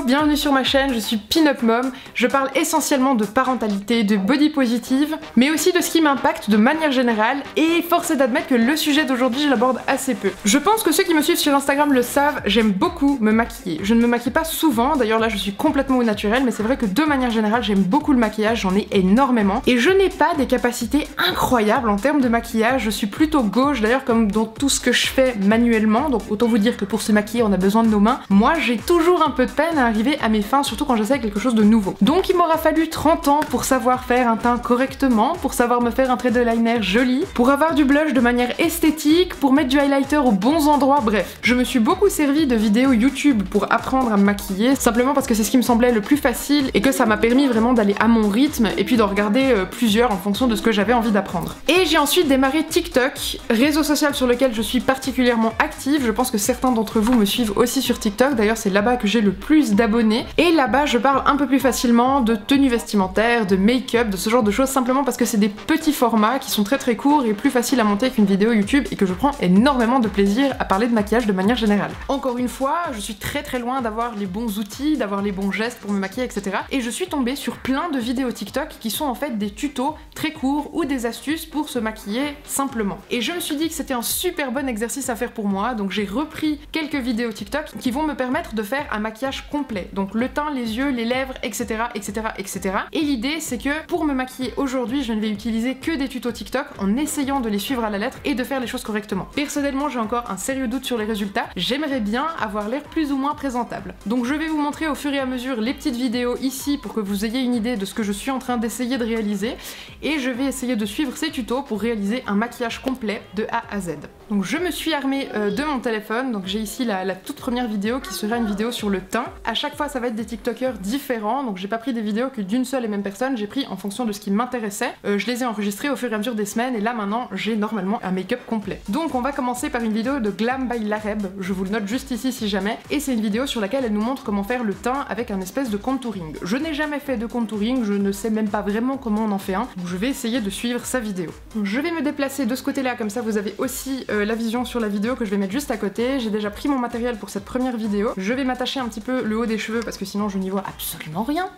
bienvenue sur ma chaîne, je suis Pin-Up Mom. Je parle essentiellement de parentalité, de body positive, mais aussi de ce qui m'impacte de manière générale, et force est d'admettre que le sujet d'aujourd'hui je l'aborde assez peu. Je pense que ceux qui me suivent sur Instagram le savent, j'aime beaucoup me maquiller. Je ne me maquille pas souvent, d'ailleurs là je suis complètement au naturel, mais c'est vrai que de manière générale j'aime beaucoup le maquillage, j'en ai énormément, et je n'ai pas des capacités incroyables en termes de maquillage, je suis plutôt gauche d'ailleurs comme dans tout ce que je fais manuellement, donc autant vous dire que pour se maquiller on a besoin de nos mains. Moi j'ai toujours un peu de peine à arriver à mes fins, surtout quand j'essaie quelque chose de nouveau. Donc il m'aura fallu 30 ans pour savoir faire un teint correctement, pour savoir me faire un trait de liner joli, pour avoir du blush de manière esthétique, pour mettre du highlighter aux bons endroits, bref. Je me suis beaucoup servi de vidéos YouTube pour apprendre à me maquiller, simplement parce que c'est ce qui me semblait le plus facile et que ça m'a permis vraiment d'aller à mon rythme et puis d'en regarder plusieurs en fonction de ce que j'avais envie d'apprendre. Et j'ai ensuite démarré TikTok, réseau social sur lequel je suis particulièrement active. Je pense que certains d'entre vous me suivent aussi sur TikTok, d'ailleurs c'est là-bas que j'ai le plus d'abonnés, et là-bas je parle un peu plus facilement de tenues vestimentaires, de make-up, de ce genre de choses, simplement parce que c'est des petits formats qui sont très courts et plus faciles à monter qu'une vidéo YouTube, et que je prends énormément de plaisir à parler de maquillage de manière générale. Encore une fois, je suis très loin d'avoir les bons outils, d'avoir les bons gestes pour me maquiller, etc. Et je suis tombée sur plein de vidéos TikTok qui sont en fait des tutos très courts ou des astuces pour se maquiller simplement. Et je me suis dit que c'était un super bon exercice à faire pour moi, donc j'ai repris quelques vidéos TikTok qui vont me permettre de faire un maquillage complet. Donc le teint, les yeux, les lèvres, etc. Et l'idée c'est que pour me maquiller aujourd'hui, je ne vais utiliser que des tutos TikTok en essayant de les suivre à la lettre et de faire les choses correctement. Personnellement, j'ai encore un sérieux doute sur les résultats. J'aimerais bien avoir l'air plus ou moins présentable. Donc je vais vous montrer au fur et à mesure les petites vidéos ici pour que vous ayez une idée de ce que je suis en train d'essayer de réaliser, et je vais essayer de suivre ces tutos pour réaliser un maquillage complet de A à Z. Donc je me suis armée de mon téléphone, donc j'ai ici la toute première vidéo qui sera une vidéo sur le teint. À chaque fois ça va être des TikTokers différents, donc j'ai pas pris des vidéos que d'une seule et même personne, j'ai pris en fonction de ce qui m'intéressait. Je les ai enregistrées au fur et à mesure des semaines, et là maintenant j'ai normalement un make-up complet. Donc on va commencer par une vidéo de Glam by Lareb, je vous le note juste ici si jamais, et c'est une vidéo sur laquelle elle nous montre comment faire le teint avec un espèce de contouring. Je n'ai jamais fait de contouring, je ne sais même pas vraiment comment on en fait un, donc je vais essayer de suivre sa vidéo. Donc je vais me déplacer de ce côté-là, comme ça vous avez aussi la vision sur la vidéo que je vais mettre juste à côté. J'ai déjà pris mon matériel pour cette première vidéo. Je vais m'attacher un petit peu le haut des cheveux parce que sinon je n'y vois absolument rien.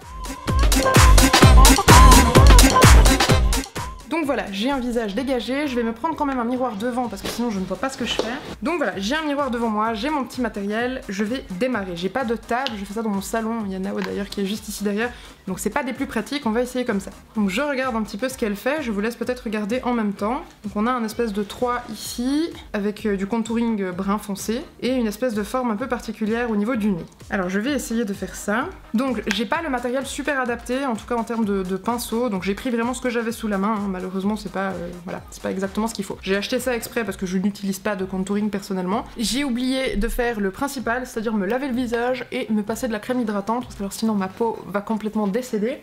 Donc voilà, j'ai un visage dégagé, je vais me prendre quand même un miroir devant parce que sinon je ne vois pas ce que je fais. Donc voilà, j'ai un miroir devant moi, j'ai mon petit matériel, je vais démarrer. J'ai pas de table, je fais ça dans mon salon, il y a Nao d'ailleurs qui est juste ici derrière, donc c'est pas des plus pratiques, on va essayer comme ça. Donc je regarde un petit peu ce qu'elle fait, je vous laisse peut-être regarder en même temps. Donc on a un espèce de 3 ici, avec du contouring brun foncé, et une espèce de forme un peu particulière au niveau du nez. Alors je vais essayer de faire ça. Donc j'ai pas le matériel super adapté, en tout cas en termes de pinceau, donc j'ai pris vraiment ce que j'avais sous la main, hein. Malheureusement c'est pas, voilà, c'est pas exactement ce qu'il faut. J'ai acheté ça exprès parce que je n'utilise pas de contouring personnellement. J'ai oublié de faire le principal, c'est-à-dire me laver le visage et me passer de la crème hydratante, parce que alors sinon ma peau va complètement décéder.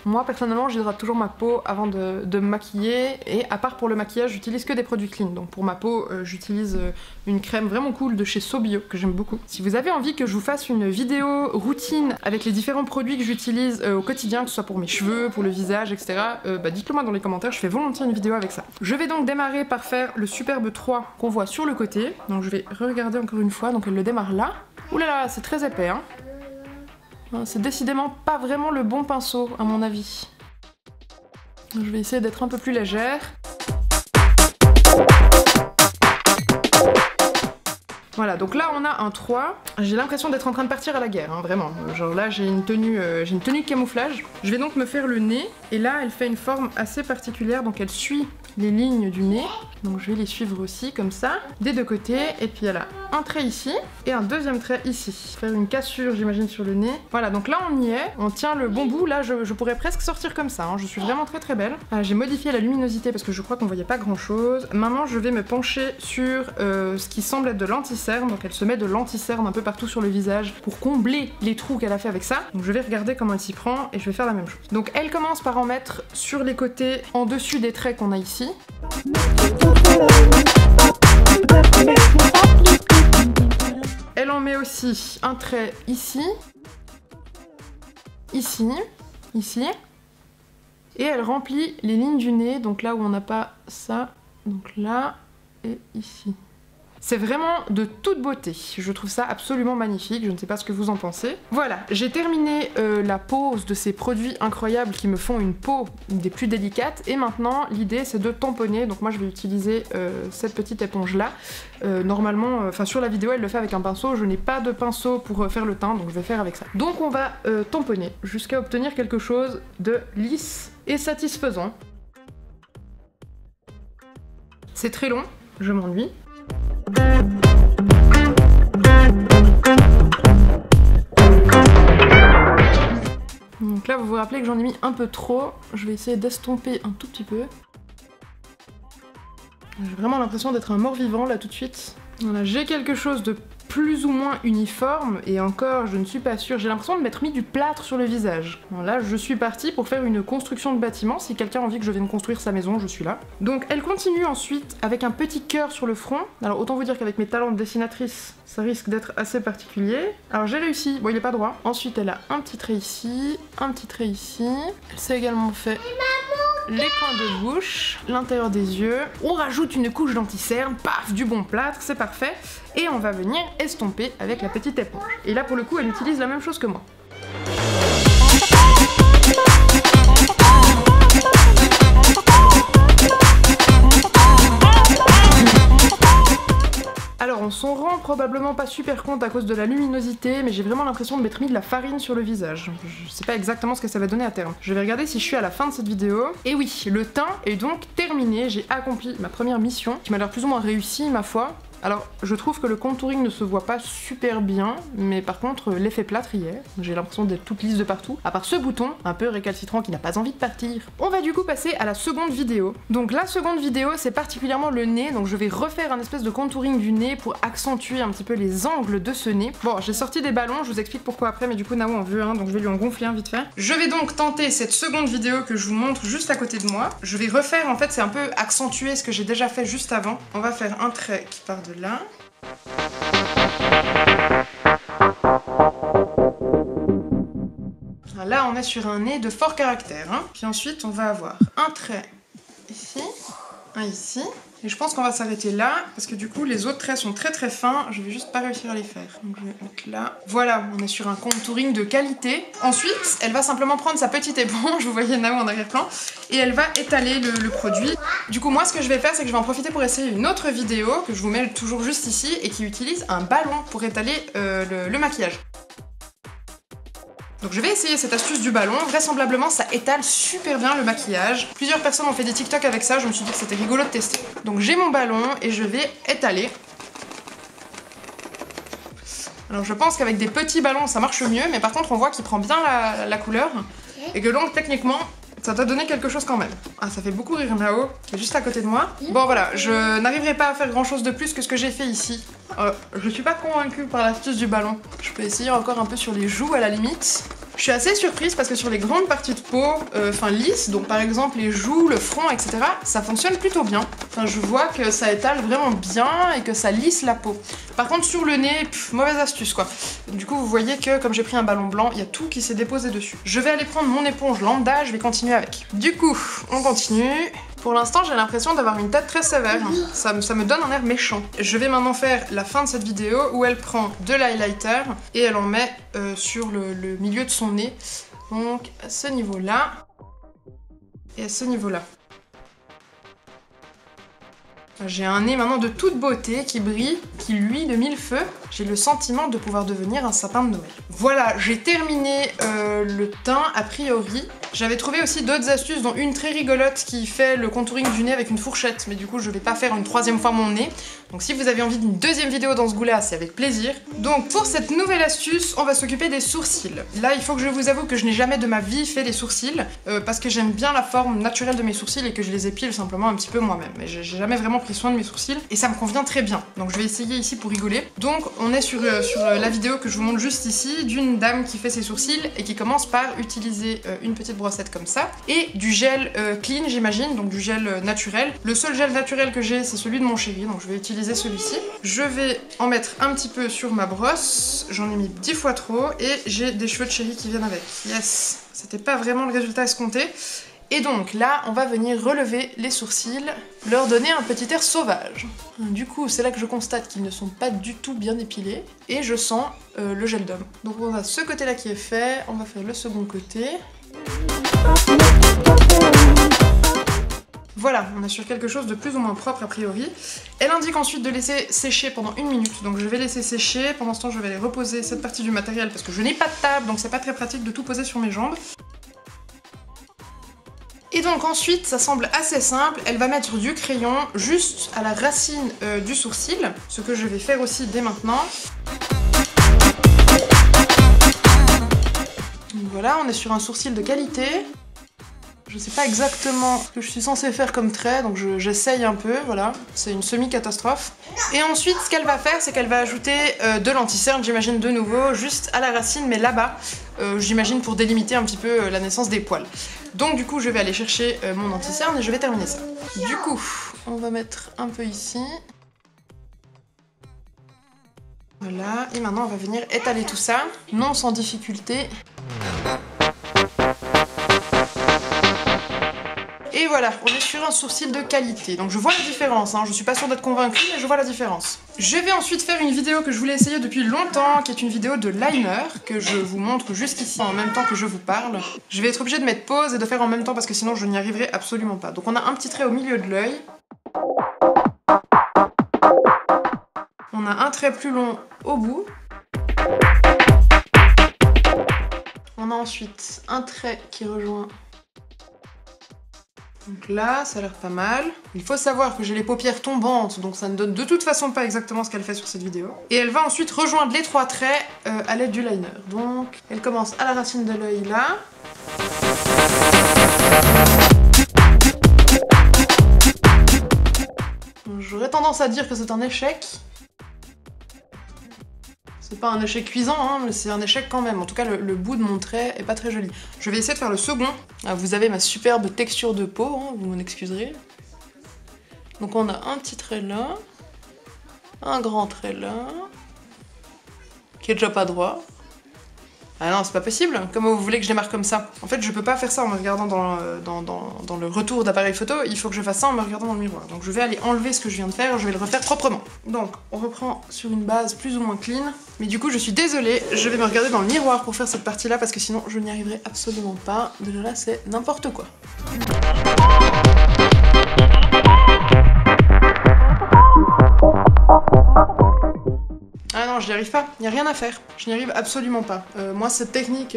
Moi personnellement j'hydrate toujours ma peau avant de me maquiller, et à part pour le maquillage j'utilise que des produits clean. Donc pour ma peau j'utilise une crème vraiment cool de chez Sobio que j'aime beaucoup. Si vous avez envie que je vous fasse une vidéo routine avec les différents produits que j'utilise au quotidien, que ce soit pour mes cheveux, pour le visage, etc. Dites-le moi dans les commentaires, je fais volontiers une vidéo avec ça. Je vais donc démarrer par faire le superbe 3 qu'on voit sur le côté. Donc je vais regarder encore une fois, donc elle le démarre là. Ouh là là, c'est très épais hein. C'est décidément pas vraiment le bon pinceau à mon avis. Je vais essayer d'être un peu plus légère. Voilà, donc là on a un 3. J'ai l'impression d'être en train de partir à la guerre, hein, vraiment. Genre là j'ai une tenue de camouflage. Je vais donc me faire le nez, et là elle fait une forme assez particulière, donc elle suit les lignes du nez. Donc je vais les suivre aussi comme ça, des deux côtés, et puis elle a un trait ici et un deuxième trait ici. Faire une cassure j'imagine sur le nez. Voilà, donc là on y est, on tient le bon bout, là je pourrais presque sortir comme ça, hein. Je suis vraiment très belle. J'ai modifié la luminosité parce que je crois qu'on voyait pas grand chose. Maintenant je vais me pencher sur ce qui semble être de l'anti-cerne, donc elle se met de l'anti-cerne un peu partout sur le visage pour combler les trous qu'elle a fait avec ça. Donc je vais regarder comment elle s'y prend et je vais faire la même chose. Donc elle commence par en mettre sur les côtés, en dessus des traits qu'on a ici. Elle en met aussi un trait ici, ici, ici, et elle remplit les lignes du nez, donc là où on n'a pas ça, donc là et ici. C'est vraiment de toute beauté. Je trouve ça absolument magnifique, je ne sais pas ce que vous en pensez. Voilà, j'ai terminé la pose de ces produits incroyables qui me font une peau des plus délicates. Et maintenant, l'idée c'est de tamponner. Donc moi je vais utiliser cette petite éponge là. Normalement, enfin sur la vidéo elle le fait avec un pinceau. Je n'ai pas de pinceau pour faire le teint, donc je vais faire avec ça. Donc on va tamponner jusqu'à obtenir quelque chose de lisse et satisfaisant. C'est très long, je m'ennuie. Donc là vous vous rappelez que j'en ai mis un peu trop. Je vais essayer d'estomper un tout petit peu. J'ai vraiment l'impression d'être un mort-vivant là tout de suite. Voilà, j'ai quelque chose de plus ou moins uniforme, et encore je ne suis pas sûre, j'ai l'impression de m'être mis du plâtre sur le visage. Bon, là je suis partie pour faire une construction de bâtiment, si quelqu'un a envie que je vienne construire sa maison, je suis là. Donc elle continue ensuite avec un petit cœur sur le front. Alors autant vous dire qu'avec mes talents de dessinatrice, ça risque d'être assez particulier. Alors j'ai réussi, bon il est pas droit. Ensuite elle a un petit trait ici, un petit trait ici. Elle s'est également fait les coins de bouche, l'intérieur des yeux. On rajoute une couche d'anti-cerne, paf, du bon plâtre, c'est parfait. Et on va venir estomper avec la petite éponge. Et là pour le coup elle utilise la même chose que moi. Alors on s'en rend probablement pas super compte à cause de la luminosité, mais j'ai vraiment l'impression de m'être mis de la farine sur le visage. Je sais pas exactement ce que ça va donner à terme. Je vais regarder si je suis à la fin de cette vidéo. Et oui, le teint est donc terminé, j'ai accompli ma première mission, qui m'a l'air plus ou moins réussie ma foi. Alors, je trouve que le contouring ne se voit pas super bien, mais par contre, l'effet plâtre y est. J'ai l'impression d'être toute lisse de partout, à part ce bouton, un peu récalcitrant qui n'a pas envie de partir. On va du coup passer à la seconde vidéo. Donc la seconde vidéo, c'est particulièrement le nez, donc je vais refaire un espèce de contouring du nez pour accentuer un petit peu les angles de ce nez. Bon, j'ai sorti des ballons, je vous explique pourquoi après, mais du coup Nao en veut un, donc je vais lui en gonfler un vite fait. Je vais donc tenter cette seconde vidéo que je vous montre juste à côté de moi. Je vais refaire, en fait, c'est un peu accentuer ce que j'ai déjà fait juste avant. On va faire un trait qui part de là. Là on est sur un nez de fort caractère, hein. Puis ensuite on va avoir un trait ici, un ici, et je pense qu'on va s'arrêter là, parce que du coup les autres traits sont très très fins, je vais juste pas réussir à les faire. Donc je vais mettre là. Voilà, on est sur un contouring de qualité. Ensuite, elle va simplement prendre sa petite éponge, vous voyez Nao en arrière-plan, et elle va étaler le produit. Du coup moi ce que je vais faire, c'est que je vais en profiter pour essayer une autre vidéo, que je vous mets toujours juste ici, et qui utilise un ballon pour étaler le maquillage. Donc je vais essayer cette astuce du ballon, vraisemblablement ça étale super bien le maquillage. Plusieurs personnes ont fait des TikTok avec ça, je me suis dit que c'était rigolo de tester. Donc j'ai mon ballon et je vais étaler. Alors je pense qu'avec des petits ballons ça marche mieux, mais par contre on voit qu'il prend bien la couleur. Et que donc techniquement ça doit donner quelque chose quand même. Ah, ça fait beaucoup rire Nao, qui est juste à côté de moi. Bon voilà, je n'arriverai pas à faire grand chose de plus que ce que j'ai fait ici. Je suis pas convaincue par l'astuce du ballon. Je peux essayer encore un peu sur les joues à la limite. Je suis assez surprise parce que sur les grandes parties de peau, enfin lisses, donc par exemple les joues, le front, etc., ça fonctionne plutôt bien. Enfin, je vois que ça étale vraiment bien et que ça lisse la peau. Par contre sur le nez, mauvaise astuce quoi. Du coup vous voyez que comme j'ai pris un ballon blanc, il y a tout qui s'est déposé dessus. Je vais aller prendre mon éponge lambda, je vais continuer avec. Du coup, on continue. Pour l'instant, j'ai l'impression d'avoir une tête très sévère. Ça me donne un air méchant. Je vais maintenant faire la fin de cette vidéo où elle prend de l'highlighter et elle en met sur le milieu de son nez. Donc à ce niveau-là et à ce niveau-là. J'ai un nez maintenant de toute beauté qui brille, qui luit de mille feux. J'ai le sentiment de pouvoir devenir un sapin de Noël. Voilà, j'ai terminé le teint a priori. J'avais trouvé aussi d'autres astuces, dont une très rigolote qui fait le contouring du nez avec une fourchette, mais du coup je vais pas faire une troisième fois mon nez. Donc si vous avez envie d'une deuxième vidéo dans ce goût-là, c'est avec plaisir. Donc pour cette nouvelle astuce, on va s'occuper des sourcils. Là, il faut que je vous avoue que je n'ai jamais de ma vie fait des sourcils, parce que j'aime bien la forme naturelle de mes sourcils et que je les épile simplement un petit peu moi-même. Mais j'ai jamais vraiment pris soin de mes sourcils et ça me convient très bien. Donc je vais essayer ici pour rigoler. Donc on est sur la vidéo que je vous montre juste ici, d'une dame qui fait ses sourcils et qui commence par utiliser une petite brossette comme ça et du gel clean, j'imagine, donc du gel naturel. Le seul gel naturel que j'ai, c'est celui de mon chéri, donc je vais utiliser celui-ci. Je vais en mettre un petit peu sur ma brosse, j'en ai mis 10 fois trop et j'ai des cheveux de chéri qui viennent avec. Yes, c'était pas vraiment le résultat escompté. Et donc là, on va venir relever les sourcils, leur donner un petit air sauvage. Du coup, c'est là que je constate qu'ils ne sont pas du tout bien épilés, et je sens le gel d'homme. Donc on a ce côté-là qui est fait, on va faire le second côté. Voilà, on est sur quelque chose de plus ou moins propre a priori. Elle indique ensuite de laisser sécher pendant 1 minute, donc je vais laisser sécher. Pendant ce temps, je vais aller reposer cette partie du matériel parce que je n'ai pas de table, donc c'est pas très pratique de tout poser sur mes jambes. Et donc ensuite, ça semble assez simple, elle va mettre du crayon juste à la racine du sourcil, ce que je vais faire aussi dès maintenant. Donc voilà, on est sur un sourcil de qualité. Je sais pas exactement ce que je suis censée faire comme trait, donc j'essaye un peu, voilà. C'est une semi-catastrophe. Et ensuite, ce qu'elle va faire, c'est qu'elle va ajouter de l'anti-cerne, j'imagine de nouveau, juste à la racine, mais là-bas, j'imagine pour délimiter un petit peu la naissance des poils. Donc du coup, je vais aller chercher mon anti-cerne et je vais terminer ça. Du coup, on va mettre un peu ici. Voilà, et maintenant on va venir étaler tout ça, non sans difficulté. Et voilà, on est sur un sourcil de qualité. Donc je vois la différence, hein. Je suis pas sûre d'être convaincue, mais je vois la différence. Je vais ensuite faire une vidéo que je voulais essayer depuis longtemps, qui est une vidéo de liner, que je vous montre juste ici en même temps que je vous parle. Je vais être obligée de mettre pause et de faire en même temps parce que sinon je n'y arriverai absolument pas. Donc on a un petit trait au milieu de l'œil. On a un trait plus long au bout. On a ensuite un trait qui rejoint. Donc là, ça a l'air pas mal. Il faut savoir que j'ai les paupières tombantes, donc ça ne donne de toute façon pas exactement ce qu'elle fait sur cette vidéo. Et elle va ensuite rejoindre les 3 traits à l'aide du liner. Donc, elle commence à la racine de l'œil là. J'aurais tendance à dire que c'est un échec. C'est pas un échec cuisant, hein, mais c'est un échec quand même. En tout cas, le bout de mon trait est pas très joli. Je vais essayer de faire le second. Vous avez ma superbe texture de peau, hein, vous m'en excuserez. Donc on a un petit trait là, un grand trait là, qui est déjà pas droit. Ah non, c'est pas possible. Comment vous voulez que je les marque comme ça? En fait, je peux pas faire ça en me regardant dans le retour d'appareil photo, il faut que je fasse ça en me regardant dans le miroir. Donc je vais aller enlever ce que je viens de faire, je vais le refaire proprement. Donc, on reprend sur une base plus ou moins clean. Mais du coup, je suis désolée, je vais me regarder dans le miroir pour faire cette partie-là, parce que sinon, je n'y arriverai absolument pas. Déjà là, c'est n'importe quoi. Ah non, je n'y arrive pas, il n'y a rien à faire, je n'y arrive absolument pas. Moi, cette technique,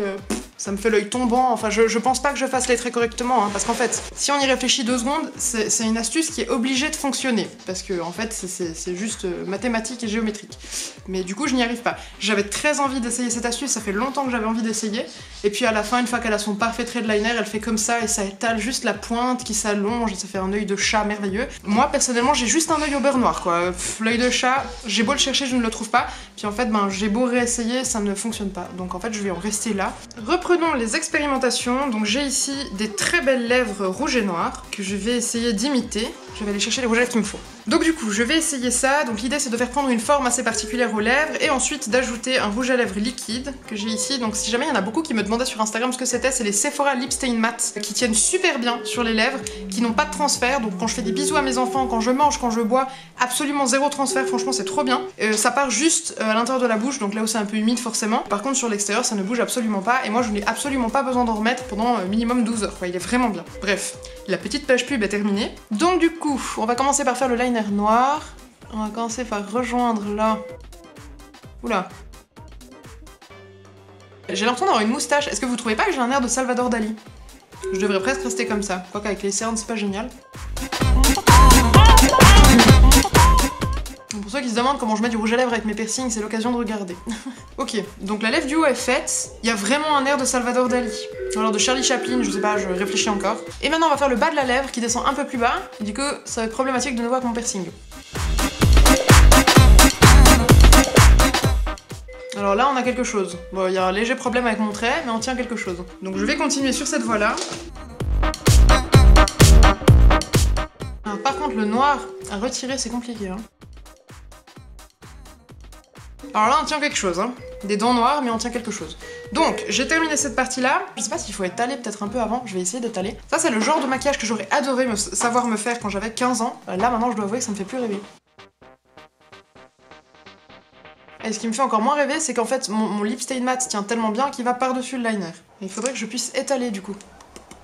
ça me fait l'œil tombant, enfin je pense pas que je fasse les traits correctement, hein, parce qu'en fait, si on y réfléchit 2 secondes, c'est une astuce qui est obligée de fonctionner, parce que en fait, c'est juste mathématique et géométrique. Mais du coup, je n'y arrive pas. J'avais très envie d'essayer cette astuce, ça fait longtemps que j'avais envie d'essayer, et puis à la fin, une fois qu'elle a son parfait trait de liner, elle fait comme ça, et ça étale juste la pointe qui s'allonge, et ça fait un œil de chat merveilleux. Moi, personnellement, j'ai juste un œil au beurre noir, quoi. L'œil de chat, j'ai beau le chercher, je ne le trouve pas. Puis en fait, j'ai beau réessayer, ça ne fonctionne pas. Donc en fait, je vais en rester là. Reprenons les expérimentations. Donc j'ai ici des très belles lèvres rouges et noires que je vais essayer d'imiter. Je vais aller chercher les rouges à lèvres qu'il me faut. Donc du coup, je vais essayer ça. Donc l'idée, c'est de faire prendre une forme assez particulière aux lèvres et ensuite d'ajouter un rouge à lèvres liquide que j'ai ici. Donc si jamais il y en a beaucoup qui me demandaient sur Instagram ce que c'était, c'est les Sephora Lip Stain Matte qui tiennent super bien sur les lèvres, qui n'ont pas de transfert. Donc quand je fais des bisous à mes enfants, quand je mange, quand je bois, absolument zéro transfert. Franchement, c'est trop bien. Ça part juste à l'intérieur de la bouche, donc là où c'est un peu humide forcément. Par contre, sur l'extérieur, ça ne bouge absolument pas. Et moi, je n'ai absolument pas besoin d'en remettre pendant minimum 12 heures. Quoi. Il est vraiment bien. Bref, la petite page pub est terminée. Donc du coup, on va commencer par faire le liner noir. On va commencer par rejoindre là. Oula. J'ai l'impression d'avoir une moustache. Est-ce que vous trouvez pas que j'ai un air de Salvador Dali? Je devrais presque rester comme ça. Quoique avec les cernes, c'est pas génial. Pour ceux qui se demandent comment je mets du rouge à lèvres avec mes piercings, c'est l'occasion de regarder. Ok, donc la lèvre du haut est faite. Il y a vraiment un air de Salvador Dali. Ou alors de Charlie Chaplin, je sais pas, je réfléchis encore. Et maintenant on va faire le bas de la lèvre qui descend un peu plus bas. Et du coup, ça va être problématique de nouveau avec mon piercing. Alors là, on a quelque chose. Bon, il y a un léger problème avec mon trait, mais on tient quelque chose. Donc je vais continuer sur cette voie-là. Alors, par contre, le noir à retirer, c'est compliqué. Hein. Alors là on tient quelque chose, hein. Des dents noires mais on tient quelque chose. Donc j'ai terminé cette partie là. Je sais pas s'il faut étaler peut-être un peu avant, je vais essayer d'étaler. Ça c'est le genre de maquillage que j'aurais adoré savoir me faire quand j'avais 15 ans. Là maintenant je dois avouer que ça me fait plus rêver. Et ce qui me fait encore moins rêver, c'est qu'en fait mon lip stain matte tient tellement bien qu'il va par-dessus le liner. Et il faudrait que je puisse étaler du coup.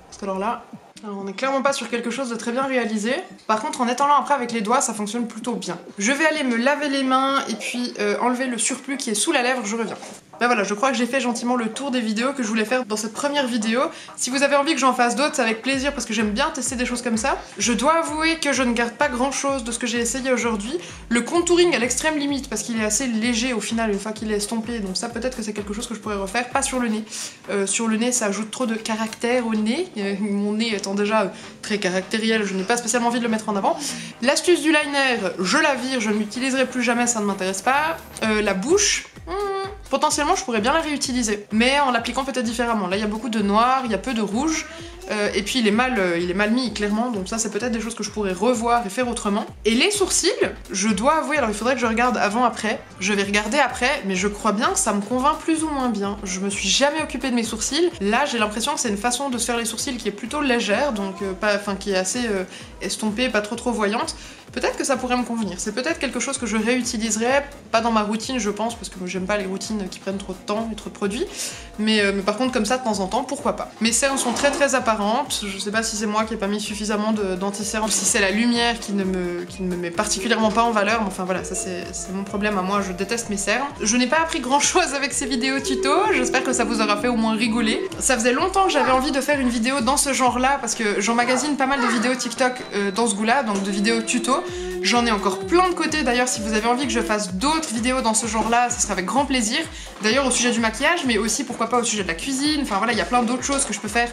Parce que alors là, on n'est clairement pas sur quelque chose de très bien réalisé. Par contre en étalant après avec les doigts, ça fonctionne plutôt bien. Je vais aller me laver les mains et puis enlever le surplus qui est sous la lèvre, je reviens. Ben voilà, je crois que j'ai fait gentiment le tour des vidéos que je voulais faire dans cette première vidéo. Si vous avez envie que j'en fasse d'autres, c'est avec plaisir parce que j'aime bien tester des choses comme ça. Je dois avouer que je ne garde pas grand chose de ce que j'ai essayé aujourd'hui. Le contouring à l'extrême limite parce qu'il est assez léger au final une fois qu'il est estompé, donc ça peut-être que c'est quelque chose que je pourrais refaire, pas sur le nez. Sur le nez ça ajoute trop de caractère au nez, mon nez étant déjà très caractériel, je n'ai pas spécialement envie de le mettre en avant. L'astuce du liner, je la vire, je ne l'utiliserai plus jamais, ça ne m'intéresse pas. La bouche, potentiellement je pourrais bien la réutiliser, mais en l'appliquant peut-être différemment. Là il y a beaucoup de noir, il y a peu de rouge, et puis il est mal mis clairement, donc ça c'est peut-être des choses que je pourrais revoir et faire autrement. Et les sourcils, je dois avouer, alors il faudrait que je regarde avant-après, je vais regarder après, mais je crois bien que ça me convainc plus ou moins bien. Je me suis jamais occupée de mes sourcils, là j'ai l'impression que c'est une façon de se faire les sourcils qui est plutôt légère, donc qui est assez estompée, pas trop voyante. Peut-être que ça pourrait me convenir, c'est peut-être quelque chose que je réutiliserai, pas dans ma routine je pense, parce que j'aime pas les routines qui prennent trop de temps et trop de produits, mais par contre comme ça de temps en temps, pourquoi pas. Mes cernes sont très apparentes, je sais pas si c'est moi qui ai pas mis suffisamment d'anti-cernes, si c'est la lumière qui ne me met particulièrement pas en valeur, mais enfin voilà, ça c'est mon problème à moi, je déteste mes cernes. Je n'ai pas appris grand chose avec ces vidéos tuto, j'espère que ça vous aura fait au moins rigoler. Ça faisait longtemps que j'avais envie de faire une vidéo dans ce genre là, parce que j'emmagasine pas mal de vidéos TikTok dans ce goût là, donc de vidéos tuto. J'en ai encore plein de côté, d'ailleurs si vous avez envie que je fasse d'autres vidéos dans ce genre là, ça sera avec grand plaisir. D'ailleurs au sujet du maquillage, mais aussi pourquoi pas au sujet de la cuisine, enfin voilà, il y a plein d'autres choses que je peux faire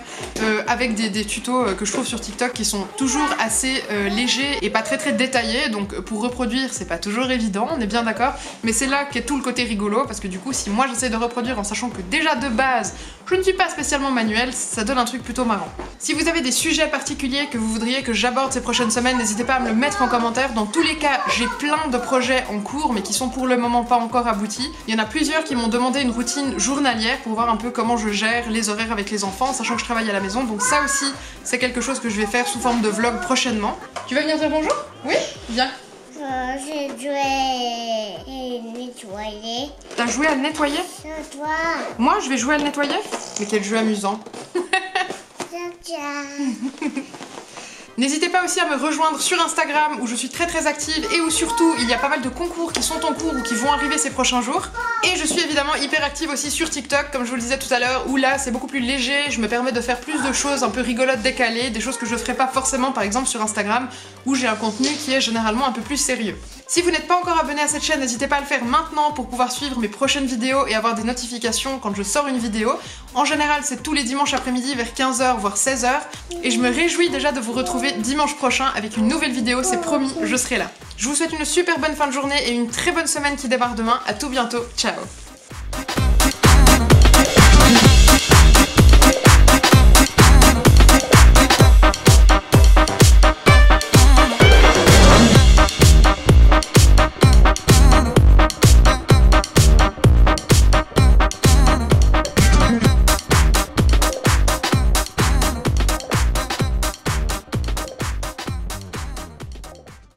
avec des tutos que je trouve sur TikTok qui sont toujours assez légers et pas très détaillés, donc pour reproduire c'est pas toujours évident, on est bien d'accord, mais c'est là qu'est tout le côté rigolo, parce que du coup si moi j'essaie de reproduire en sachant que déjà de base je ne suis pas spécialement manuelle, ça donne un truc plutôt marrant. Si vous avez des sujets particuliers que vous voudriez que j'aborde ces prochaines semaines, n'hésitez pas à me le mettre en commentaire. Dans tous les cas, j'ai plein de projets en cours mais qui sont pour le moment pas encore aboutis. Il y en a plusieurs qui m'ont demandé une routine journalière pour voir un peu comment je gère les horaires avec les enfants, sachant que je travaille à la maison, donc ça aussi c'est quelque chose que je vais faire sous forme de vlog prochainement. Tu vas venir dire bonjour? Oui? Viens. J'ai joué et nettoyer. T'as joué à le nettoyer? C'est toi. Moi je vais jouer à le nettoyer? Mais quel jeu amusant. N'hésitez pas aussi à me rejoindre sur Instagram où je suis très active et où surtout il y a pas mal de concours qui sont en cours ou qui vont arriver ces prochains jours. Et je suis évidemment hyper active aussi sur TikTok comme je vous le disais tout à l'heure, où là c'est beaucoup plus léger, je me permets de faire plus de choses un peu rigolotes, décalées, des choses que je ferais pas forcément par exemple sur Instagram où j'ai un contenu qui est généralement un peu plus sérieux. Si vous n'êtes pas encore abonné à cette chaîne, n'hésitez pas à le faire maintenant pour pouvoir suivre mes prochaines vidéos et avoir des notifications quand je sors une vidéo. En général, c'est tous les dimanches après-midi vers 15h voire 16h et je me réjouis déjà de vous retrouver dimanche prochain avec une nouvelle vidéo, c'est promis, je serai là. Je vous souhaite une super bonne fin de journée et une très bonne semaine qui démarre demain. À tout bientôt, ciao.